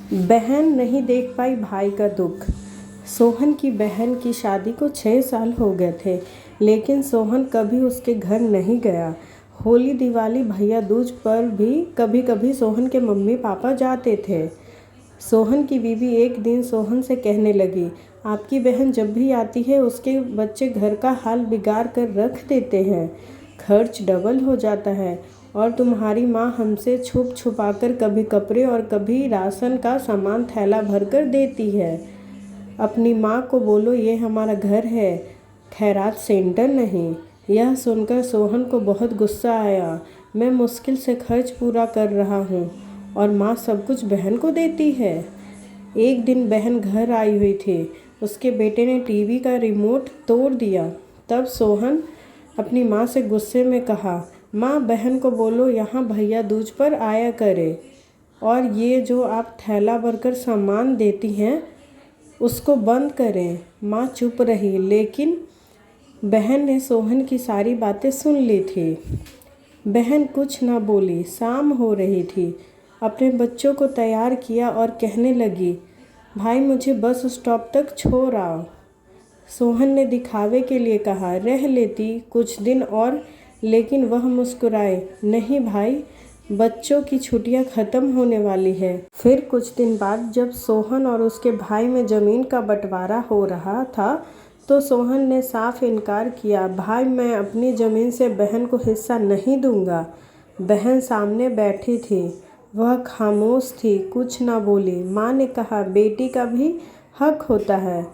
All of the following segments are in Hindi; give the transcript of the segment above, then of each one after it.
बहन नहीं देख पाई भाई का दुख। सोहन की बहन की शादी को 6 साल हो गए थे, लेकिन सोहन कभी उसके घर नहीं गया। होली, दिवाली, भैया दूज पर भी कभी कभी सोहन के मम्मी पापा जाते थे। सोहन की बीवी एक दिन सोहन से कहने लगी, आपकी बहन जब भी आती है उसके बच्चे घर का हाल बिगाड़ कर रख देते हैं। खर्च डबल हो जाता है और तुम्हारी माँ हमसे छुप छुपा कर कभी कपड़े और कभी राशन का सामान थैला भर कर देती है। अपनी माँ को बोलो ये हमारा घर है, खैरात सेंटर नहीं। यह सुनकर सोहन को बहुत गुस्सा आया। मैं मुश्किल से खर्च पूरा कर रहा हूँ और माँ सब कुछ बहन को देती है। एक दिन बहन घर आई हुई थी। उसके बेटे ने टीवी का रिमोट तोड़ दिया। तब सोहन अपनी माँ से गुस्से में कहा, माँ बहन को बोलो यहाँ भैया दूज पर आया करे और ये जो आप थैला भरकर सामान देती हैं उसको बंद करें। माँ चुप रही, लेकिन बहन ने सोहन की सारी बातें सुन ली थी। बहन कुछ न बोली। शाम हो रही थी। अपने बच्चों को तैयार किया और कहने लगी, भाई मुझे बस स्टॉप तक छोड़ आओ। सोहन ने दिखावे के लिए कहा, रह लेती कुछ दिन और, लेकिन वह मुस्कुराए, नहीं भाई, बच्चों की छुट्टियां ख़त्म होने वाली है। फिर कुछ दिन बाद जब सोहन और उसके भाई में ज़मीन का बंटवारा हो रहा था तो सोहन ने साफ इनकार किया, भाई मैं अपनी ज़मीन से बहन को हिस्सा नहीं दूंगा। बहन सामने बैठी थी। वह खामोश थी, कुछ ना बोली। माँ ने कहा, बेटी का भी हक होता है।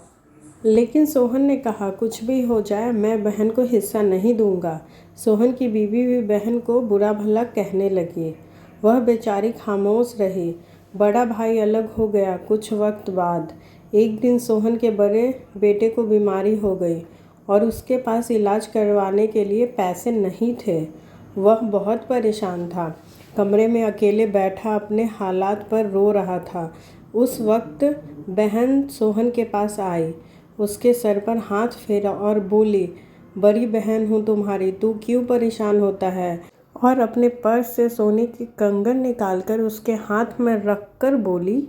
लेकिन सोहन ने कहा, कुछ भी हो जाए मैं बहन को हिस्सा नहीं दूंगा। सोहन की बीवी भी बहन को बुरा भला कहने लगी। वह बेचारी खामोश रही। बड़ा भाई अलग हो गया। कुछ वक्त बाद एक दिन सोहन के बड़े बेटे को बीमारी हो गई और उसके पास इलाज करवाने के लिए पैसे नहीं थे। वह बहुत परेशान था। कमरे में अकेले बैठा अपने हालात पर रो रहा था। उस वक्त बहन सोहन के पास आई, उसके सर पर हाथ फेरा और बोली, बड़ी बहन हूँ तुम्हारी, तू क्यों परेशान होता है? और अपने पर्स से सोने की कंगन निकालकर उसके हाथ में रखकर बोली,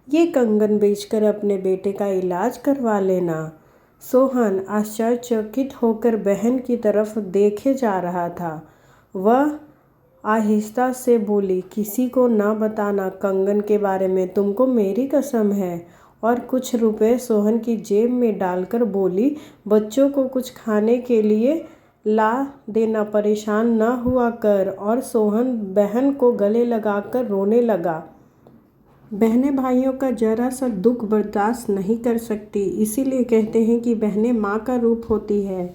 ये कंगन बेचकर अपने बेटे का इलाज करवा लेना। सोहन आश्चर्यचकित होकर बहन की तरफ देखे जा रहा था। वह आहिस्ता से बोली, किसी को ना बताना कंगन के बारे में, तुमको मेरी कसम है। और कुछ रुपए सोहन की जेब में डालकर बोली, बच्चों को कुछ खाने के लिए ला देना, परेशान ना हुआ कर। और सोहन बहन को गले लगाकर रोने लगा। बहनें भाइयों का जरा सा दुख बर्दाश्त नहीं कर सकती, इसीलिए कहते हैं कि बहनें माँ का रूप होती है।